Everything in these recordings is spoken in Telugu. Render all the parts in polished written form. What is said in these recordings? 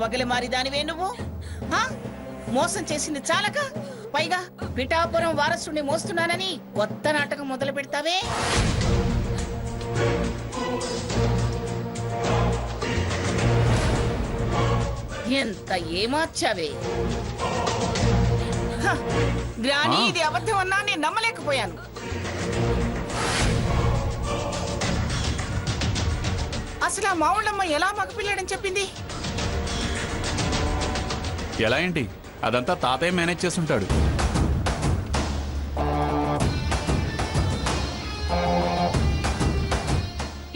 వగలి మారిదానివే నువ్వు హా? మోసం చేసింది చాలక పైగా పిఠాపురం వారసుని మోస్తున్నానని కొత్త నాటకం మొదలు పెడతావే. ఎంత ఏమార్చావే. గ్రాని, ఇది అబద్ధం అన్నా నేను నమ్మలేకపోయాను. అసలు ఆ మావుళ్ళమ్మ ఎలా మగపిల్లాడని చెప్పింది? ఎలా ఏంటి, అదంతా తాతయ్య మేనేజ్ చేస్తుంటాడు.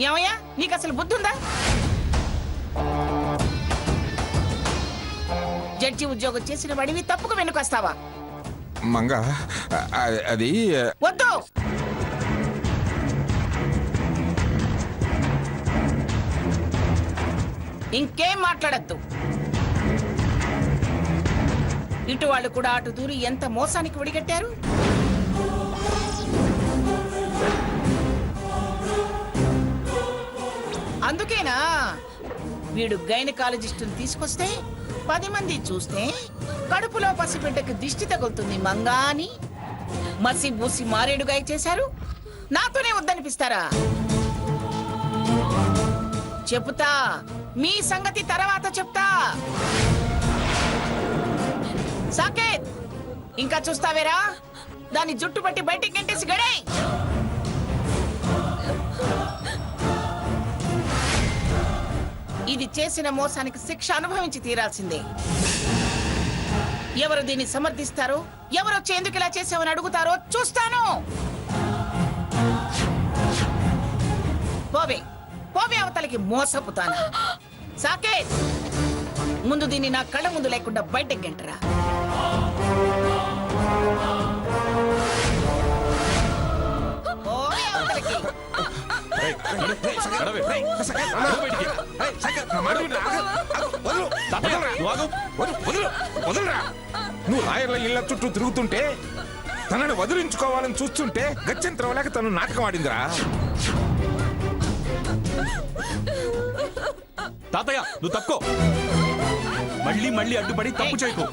ఏమయ్యా, నీకు అసలు బుద్ధి ఉందా? జడ్జి ఉద్యోగం చేసిన వాడివి తప్పుకు వెనుకొస్తావా? మంగ అది వద్దు. ఇంకేం మాట్లాడద్దు. ఇటు వాళ్ళు కూడా అటు దూరి ఎంత మోసానికి ఒడిగట్టారు. అందుకేనా వీడు గైనకాలజిస్టుని తీసుకొస్తే 10 మంది చూస్తే కడుపులో పసిబిడ్డకి దిష్టి తగులుతుంది మంగా అని మసి బూసి మారేడుగా చేశారు. నాతోనే వద్దనిపిస్తారా? చెబుతా, మీ సంగతి తర్వాత చెప్తా. సాకేత్, ఇంకా చూస్తావేరా? దాన్ని జుట్టు పట్టి బయటికి గంటేసి గడే. ఇది చేసిన మోసానికి శిక్ష అనుభవించి తీరాల్సిందే. ఎవరు దీన్ని సమర్థిస్తారో, ఎవరొచ్చి ఎందుకు ఇలా చేసావని అడుగుతారో చూస్తాను. పోవే పోవే అవతలకి మోసపుతాను. సాకేత్, ముందు దీన్ని నా కళ్ళ ముందు లేకుండా బయటకు గంటరా. పోవే అవతలకి. నువ్వు లాయర్ల ఇళ్ల చుట్టూ తిరుగుతుంటే తనని వదిలించుకోవాలని చూస్తుంటే గత్యంతరం లేక తను నాటకం ఆడిందిరా. తాతయ్య, నువ్వు తప్పుకో. మళ్ళీ మళ్ళీ అడ్డుపడి తప్పు చేయకు.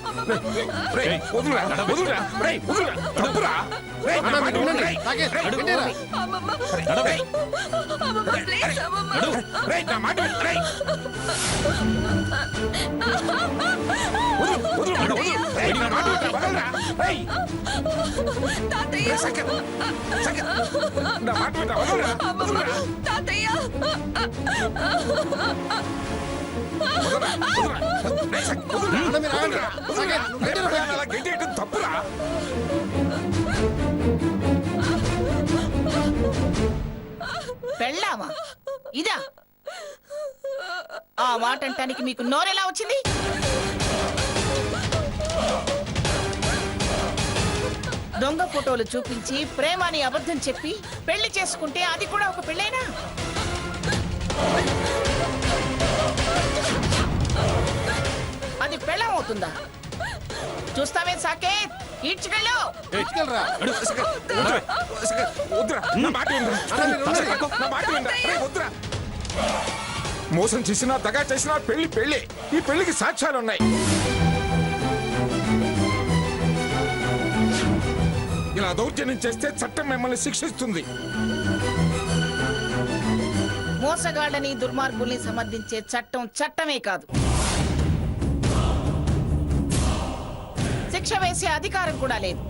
తప్పురా. పెళ్ళామా ఇదా? ఆ మాట అంటానికి మీకు నోరెలా వచ్చింది? దొంగ ఫోటోలు చూపించి ప్రేమని అబద్ధం చెప్పి పెళ్లి చేసుకుంటే అది కూడా ఒక పెళ్ళేనా? అది పెళ్ళం అవుతుందా? చూస్తావే సాకేత్, ఈడ్చుకెళ్ళు. మోసం చేసినా దగా చేసినా పెళ్లి పెళ్లి. ఈ పెళ్లికి సాక్ష్యాలు ఉన్నాయి. ఇలా దౌర్జన్యం చేస్తే చట్టం మిమ్మల్ని శిక్షిస్తుంది. మోసగాళ్ళని దుర్మార్గుల్ని సమర్థించే చట్టం చట్టమే కాదు, శిక్ష వేసే అధికారం కూడా లేదు.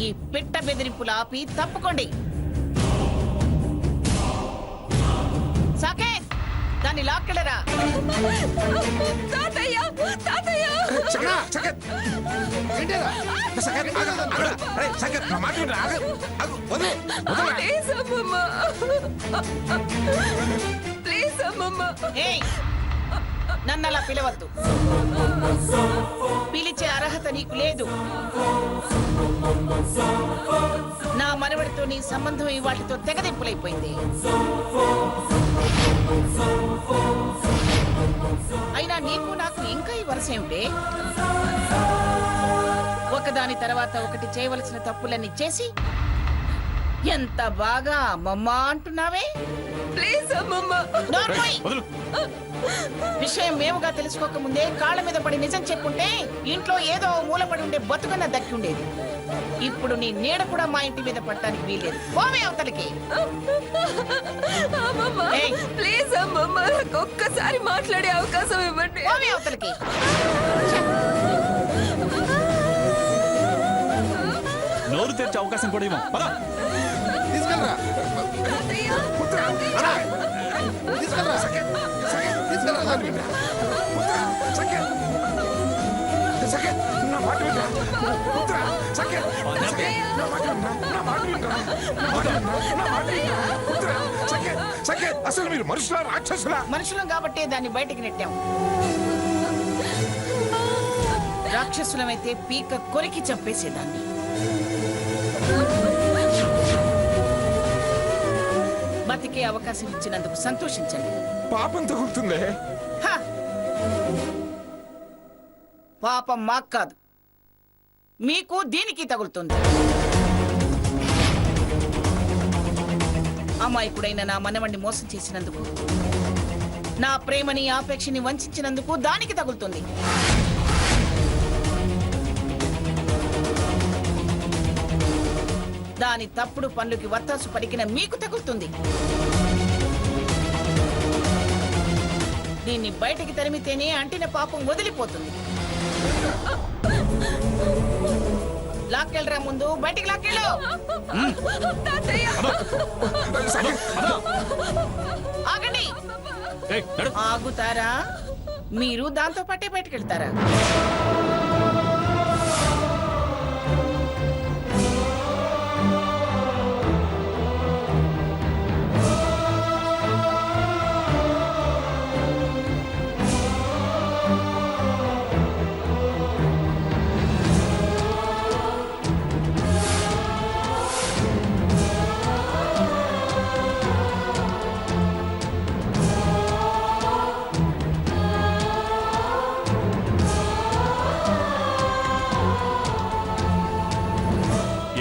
ఈ పిట్ట బెదిరింపులు ఆపి తప్పుకోండి. సాకేత్, దాన్ని లాక్కెళ్ళరా. నన్నలా పిలవద్దు. పిలిచే అర్హత నీకు లేదు. నా మనవడితో నీ సంబంధం వాటితో తెగదెంపులైపోయింది. అయినా నీకు నాకు ఇంకా ఈ వరుస ఏమిటే? ఒకదాని తర్వాత ఒకటి చేయవలసిన తప్పులన్నీ చేసి ఎంత బాగా అమ్మమ్మ అంటున్నావే. ప్లీజ్ అమ్మమ్మ. నోర్మోయ్! వదులు. విషయం మేముగా తెలుసుకోక ముందే కాళ్ళ మీద పడి నిజం చెప్పుంటే ఇంట్లో ఏదో ఓ మూలపడి ఉండే బతుకన్న దక్కి ఉండేది. ఇప్పుడు నీ నీడ కూడా మా ఇంటి మీద పట్టడానికి వీలేదు. పోవే అవతలికి. అమ్మమ్మ ఏయ్! ప్లీజ్ అమ్మమ్మ, నాకు ఒక్కసారి మాట్లాడే అవకాశం ఇవ్వండి. పోవే అవతలికి. నోరు తెరిచే అవకాశం కూడా ఇవ్వం. పద. తీసుకెళ్ళరా తాతయ్య, తీసుకెళ్ళరా తీసుకెళ్ళరా నా మాట వినరా? పుత్ర, సఖ్య, నా మాట వినరా? నా మాట వినరా? నా మాట వినరా? నా మాట వినరా? పుత్ర, సఖ్య, సఖ్య, అసలు మీరు మనుషులా రాక్షసులా? మనుషులం కాబట్టి దాన్ని బయటికి నెట్టాం. రాక్షసులమైతే పీక కొరికి చంపేసేదాన్ని. బతికే అవకాశం ఇచ్చినందుకు సంతోషించండి. పాపం తగులుతుందే. హ! పాపం మాకు కాదు, మీకు దీనికి తగులుతుంది. అమాయకుడైన నా మనవణ్ణి మోసం చేసినందుకు, నా ప్రేమని ఆపేక్షని వంచినందుకు దానికి తగులుతుంది. దాని తప్పుడు పనులకి వత్తాసు పలికిన మీకు తగులుతుంది. దీన్ని బయటికి తరిమితేనే అంటిన పాపం వదిలిపోతుంది. లాక్కెళ్ళరా ముందు, బయటికి లాక్కెళ్ళు. తాతయ్య, సఖ్య, ఆగండి. ఏయ్, నడు. ఆగుతారా? మీరు దాంతో పాటే బయటికి వెళ్తారా?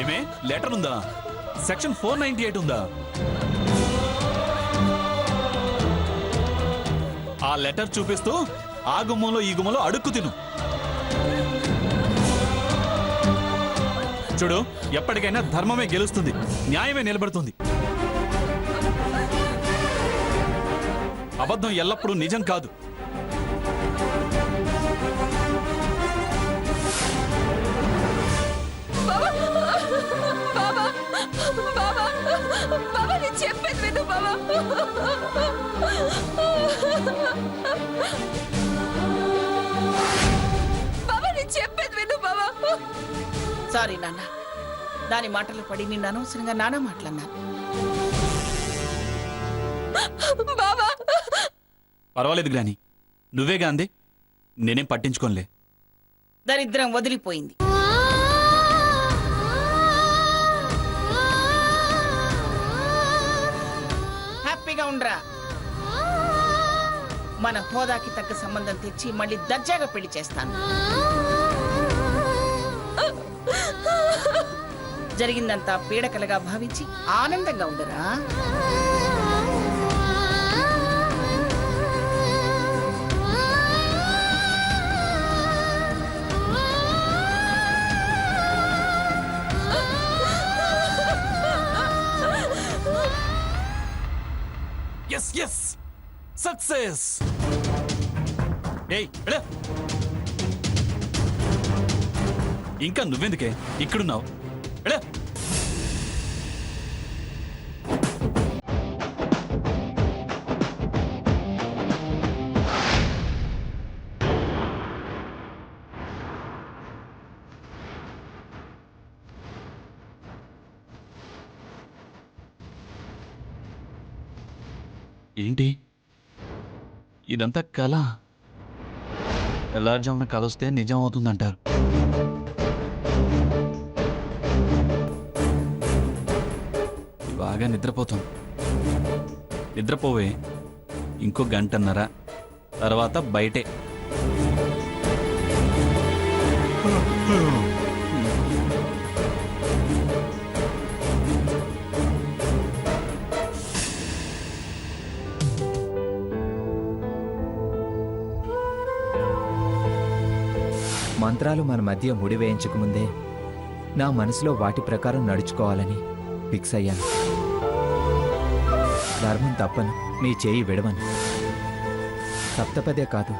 ఏమే లెటర్ ఉందా? సెక్షన్ 498 ఉందా? ఆ లెటర్ చూపిస్తూ ఆ గుమ్మంలో ఈ గుమ్మంలో అడుక్కు తిను. చూడు, ఎప్పటికైనా ధర్మమే గెలుస్తుంది, న్యాయమే నిలబడుతుంది. అబద్ధం ఎల్లప్పుడూ నిజం కాదు. బాబా, బాబా, బాబా, నేను చెప్పేది విను బాబా. బాబా, నేను చెప్పేది విను బాబా. సారీ నాన్న, దాని మాటలు పడి నిన్ను అనవసరంగా నానా మాటలన్నాను. బాబా, పర్వాలేదు గ్రాని, నువ్వేగా అంది, నేనేం పట్టించుకోనులే. దరిద్రం వదిలిపోయింది. హ్యాపీగా ఉండరా. మన హోదాకి తగ్గ సంబంధం తెచ్చి మళ్ళీ దర్జాగా పెళ్లి చేస్తాను. జరిగిందంతా పీడకలగా భావించి ఆనందంగా ఉండరా. Yes yes, success. ఏయ్, ఎడా. ఇంకా నువ్వెందుకే ఇక్కడున్నావు? ఎడా. ఏంటి ఇదంతా కళ? తెల్లారుజామున కళ వస్తే నిజం అవుతుందంటారు. బాగా నిద్రపోతాం. నిద్రపోవే, ఇంకో గంటన్నర తర్వాత బయటే. మంత్రాలు మన మధ్య ముడివేయించకముందే నా మనసులో వాటి ప్రకారం నడుచుకోవాలని ఫిక్స్ అయ్యాను. ధర్మం తప్పను, మీ చేయి విడవను. సప్తపదే కాదు,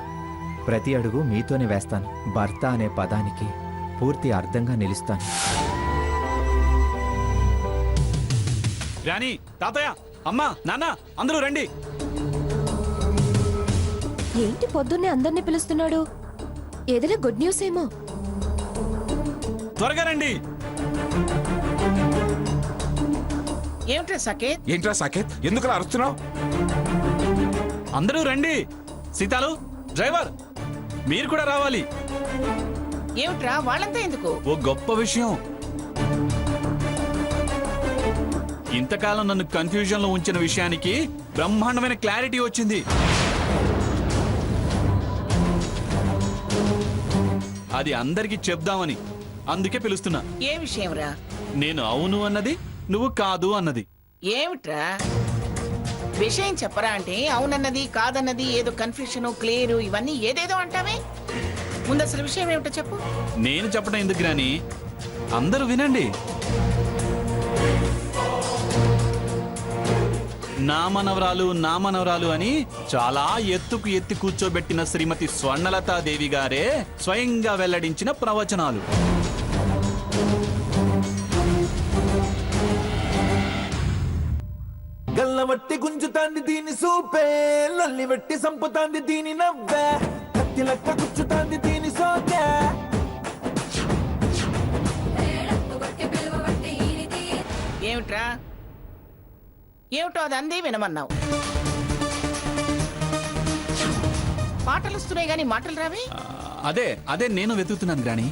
ప్రతి అడుగు మీతోనే వేస్తాను. భర్త అనే పదానికి పూర్తి అర్థంగా నిలుస్తాను. రాణి, తాతయ్య, అమ్మా, నాన్న, అందరూ రండి. ఏంటి పొద్దున్నే అందరినీ పిలుస్తున్నాడు? ఏదైనా గుడ్ న్యూస్ ఏమో. త్వరగా రండి. ఏమిట్రా సకేత్? ఏంట్రా సాకేత్, ఎందుకలా అరుస్తున్నావు? అందరూ రండి. సీతాలు, డ్రైవర్, మీరు కూడా రావాలి. ఏమిట్రా వాళ్ళంతా ఎందుకు? ఓ గొప్ప విషయం. ఇంతకాలం నన్ను కన్ఫ్యూజన్ లో ఉంచిన విషయానికి బ్రహ్మాండమైన క్లారిటీ వచ్చింది. అది అందరికీ చెప్దామని, అందుకే పిలుస్తున్నా. ఏ విషయంరా? నేను అవును అన్నది, నువ్వు కాదు అన్నది. ఏమిట్రా విషయం చెప్పరా అంటే అవునన్నది కాదన్నది ఏదో కన్ఫ్యూషన్ క్లియర్ ఇవన్నీ ఏదేదో అంటావే. ముందు అసలు విషయం ఏమిటో చెప్పు. నేను చెప్పడం ఎందుకు రాని, అందరూ వినండి. నా మనవరాలు అని చాలా ఎత్తుకు ఎత్తి కూర్చోబెట్టిన శ్రీమతి స్వర్ణలతాదేవి గారే స్వయంగా వెల్లడించిన ప్రవచనాలు. గల్లవట్టి గుంజుతాంది దీని సూపే, లల్లి వెట్టి సంపుతాంది దీని నవ్వే, కత్తి లెక్క గుచ్చుతాంది దీని సోకే. ఏమిట్రా ఏమిటో అది అందే వినమన్నావు. పాటలు వస్తున్నాయి గాని మాటలు రావే. అదే నేను వెతుకుతున్నాను రాణి.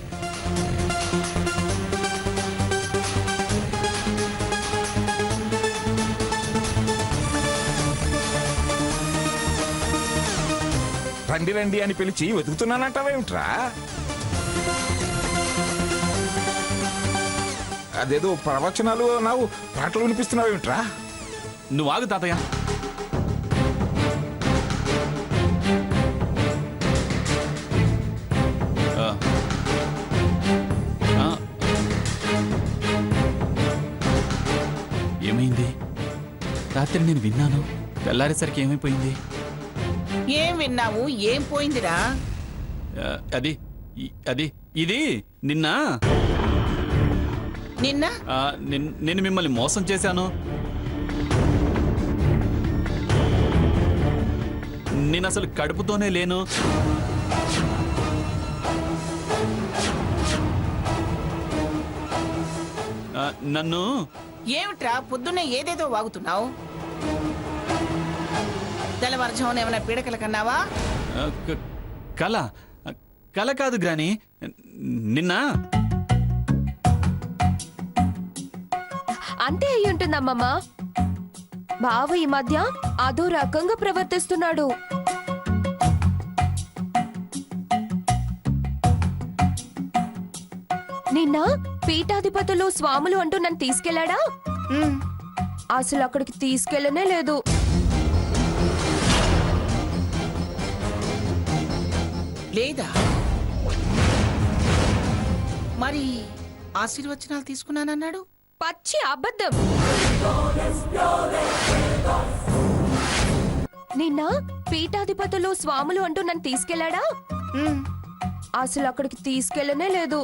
రండి రండి అని పిలిచి వెతుకుతున్నానంటావేమిట్రా? అదేదో ప్రవచనాలు నావు పాటలు వినిపిస్తున్నావేమిట్రా? నువ్వు ఆగు తాతయ్య. ఆ. ఆ. ఏమైంది? రాత్రి నేను విన్నాను, తెల్లారేసరికి ఏమైపోయింది? ఏం విన్నావు? ఏం పోయిందిరా? ఇది నిన్న నిన్న నేను మిమ్మల్ని మోసం చేశాను. నేను అసలు కడుపుతోనే లేను. నన్ను ఏమిట్రా పొద్దున్నే ఏదేదో వాగుతున్నావు? తెల్లవారుజామున ఏమైనా పీడకల కన్నావా? కల కాదు గ్రాని, నిన్న అంతే అయి ఉంటుందమ్మమ్మ. బావ ఈ మధ్య అదో రకంగా ప్రవర్తిస్తున్నాడు. నిన్న పీఠాధిపతులు స్వాములు అంటూ నన్ను తీసుకెళ్లాడా? అసలు అక్కడికి తీసుకెళ్లనే లేదు. లేదా మరి ఆశీర్వచనాలు తీసుకున్నానన్నాడు? పచ్చి అబద్ధం. నిన్న పీఠాధిపతులు స్వాములు అంటూ నన్ను తీసుకెళ్లాడా? అసలు అక్కడికి తీసుకెళ్లనే లేదు.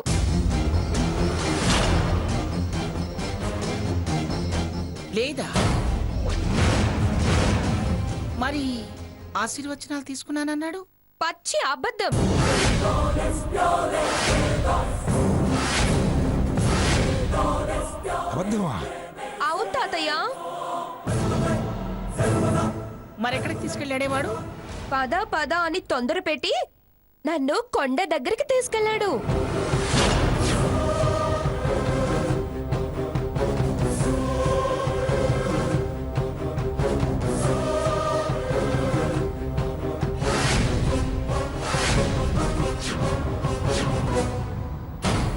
లేదా మరి ఆశీర్వచనాలు తీసుకున్నానన్నాడు? పచ్చి అబద్ధం. అబద్ధమా? అవును తాతయ్య. మరెక్కడికి తీసుకెళ్ళాడేవాడు? పద పద అని తొందర పెట్టి నన్ను కొండ దగ్గరికి తీసుకెళ్లాడు.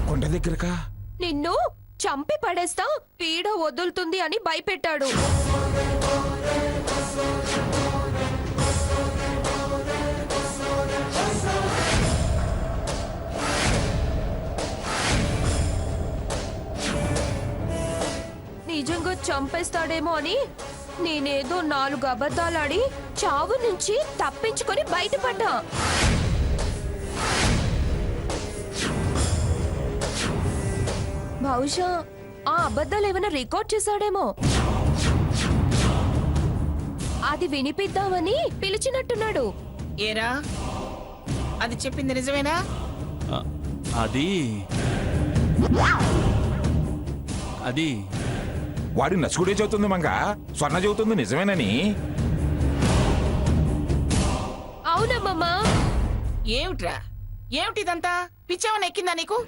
కొండ దగ్గరకా? నిన్ను చంపి పడేస్తా, పీడ వదులుతుంది అని భయపెట్టాడు. చంపేస్తాడేమో అని నేనేదో 4 అబద్ధాలాడి చావు నుంచి తప్పించుకొని బయటపడ్డా. బహుశా ఆ అబద్ధాలు ఏమైనా రికార్డ్ చేశాడేమో. అది వినిపిద్దామని పిలిచినట్టున్నాడు. ఏరా అది చెప్పింది నిజమేనా? ఆ, అది అది వాడి నసుగుడే చెబుతుంది మంగ, స్వర్ణ చెబుతుంది నిజమేనని. అవునమ్మమ్మా. ఏమిట్రా ఏమిటిదంతా? పిచ్చేమని ఎక్కిందా నీకు?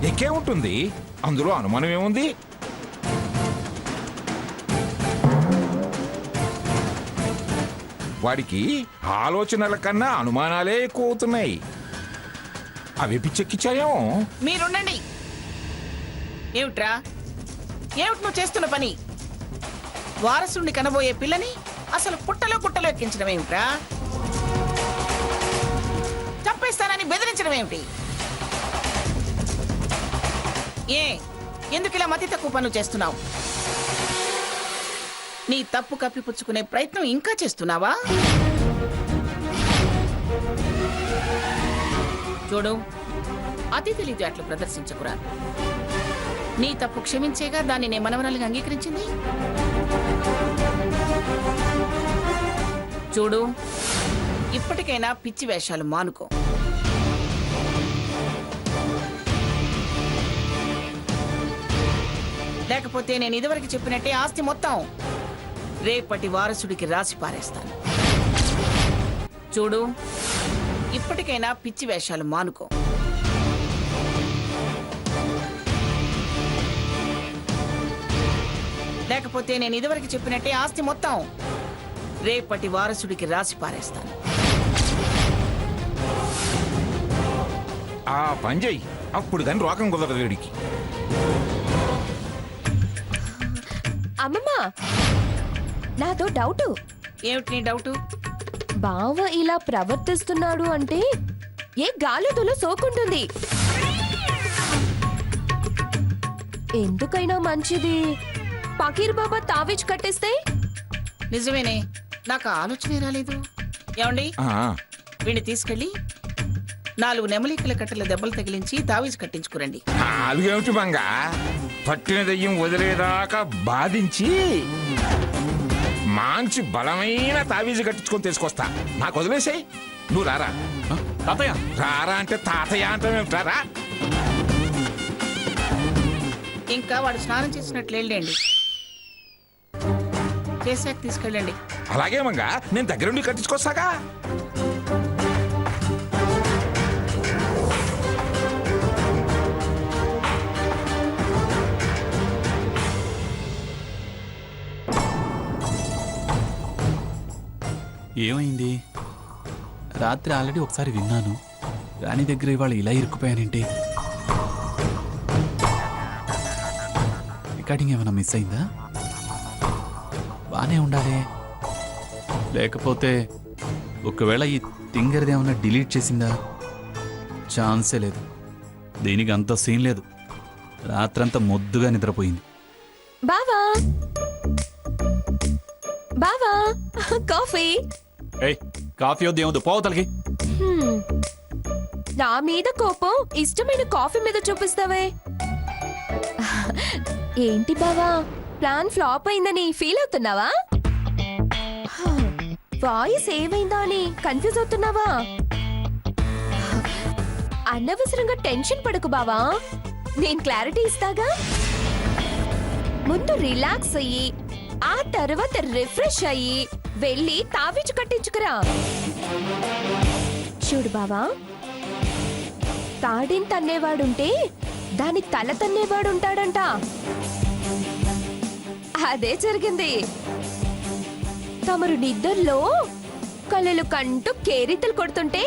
ఎక్కే ఉంటుంది, అందులో అనుమానం ఏముంది? వాడికి ఆలోచనల కన్నా అనుమానాలే ఎక్కువ అవుతున్నాయి. అవి పిచ్చెక్కిచ్చాయేమో. మీరుండండి. ఏమిట్రా ఏమిటి నువ్వు చేస్తున్న పని? వారసుడిని కనబోయే పిల్లని అసలు పుట్టలో ఎక్కించడం ఏమిట్రా? చంపేస్తానని బెదిరించడం ఏమిటి? ఎందుకు ఇలా మతి తక్కువ పనులు చేస్తున్నావు? నీ తప్పు కప్పిపుచ్చుకునే ప్రయత్నం ఇంకా చేస్తున్నావా? చూడు, అతి తెలివితేటలు ప్రదర్శించకురా. నీ తప్పు క్షమించేగా దాన్ని నే మనవరాలిగా అంగీకరించింది. చూడు, ఇప్పటికైనా పిచ్చి వేషాలు మానుకో. లేకపోతే నేను ఇదివరకు చెప్పినట్టే ఆస్తి మొత్తం రేపటి వారసుడికి రాసి పారేస్తాను. చూడు, ఇప్పటికైనా పిచ్చి వేషాలు మానుకో. లేకపోతే నేను ఇదివరకు చెప్పినట్టే ఆస్తి మొత్తం రేపటి వారసుడికి రాసి పారేస్తాను. ఆ పని చెయ్యి, అప్పుడు కానీ రోగం కుదరదు వీడికి. అమ్మమ్మ, నాతో డౌటు. ఏమిటి నీ డౌటు? బావ ఇలా ప్రవర్తిస్తున్నాడు అంటే ఏ గాలిదులో సోకుంటుంది. ఎందుకైనా మంచిది పకీర్ బాబా తావీజ్ కట్టేస్తే. నిజమేనే, నాకు ఆలోచనే రాలేదు. ఏమండి, ఆ, వీడిని తీసుకెళ్ళి 4 నెమలికల కట్టెల దెబ్బలు తగిలించి తావీజు కట్టించుకురండి. అదిగేమిటి మంగ, పట్టిన దయ్యం వదిలేదాకా బాధించి మంచి బలమైన తావీజు కట్టించుకొని తీసుకొస్తా. నాకు వదిలేసాయి, నువ్వు రారా. ఆ, తాతయ్య రారా అంటే తాతయ్య అంటారా? ఇంకా వాడు స్నానం చేసినట్లు వెళ్ళండి. చేసాక తీసుకెళ్ళండి. అలాగే మంగ, నేను దగ్గరుండి కట్టించుకొస్తాగా. ఏమైంది? రాత్రి ఆల్రెడీ ఒకసారి విన్నాను. రాణి దగ్గర ఇవాళ ఇలా ఇరుక్కుపోయానంటే రికార్డింగ్ ఏమైనా మిస్ అయిందా? బానే ఉండాలి. లేకపోతే ఒకవేళ ఈ తింగర్ది ఏమైనా డిలీట్ చేసిందా? ఛాన్సే లేదు. దీనికి అంత సీన్ లేదు. రాత్రంతా మొద్దుగా నిద్రపోయింది. బావా, బావా, కాఫీ. ఏయ్, కాఫీ వద్దు, ఏమొద్దు, పోవతలకి. నా మీద కోపం ఇష్టమైన కాఫీ మీద చూపిస్తావే. ఏంటి బావా, ప్లాన్ ఫ్లాప్ అయిందని ఫీల్ అవుతున్నావా? వాయిస్ ఏమైందా అని కన్ఫ్యూజ్ అవుతున్నావా? అనవసరంగా టెన్షన్ పడకు బావా, నేను క్లారిటీ ఇస్తాగా. ముందు రిలాక్స్ అయ్యి ఆ తర్వాత రిఫ్రెష్ అయ్యి వెళ్ళి తావీజు కట్టించుకురా. చూడు బావా, తాడిని తన్నేవాడుంటే దాని తల తన్నేవాడుంటాడంట. అదే జరిగింది. తమరు నిద్రలో కళ్ళలు కంటూ కేరీతలు కొడుతుంటే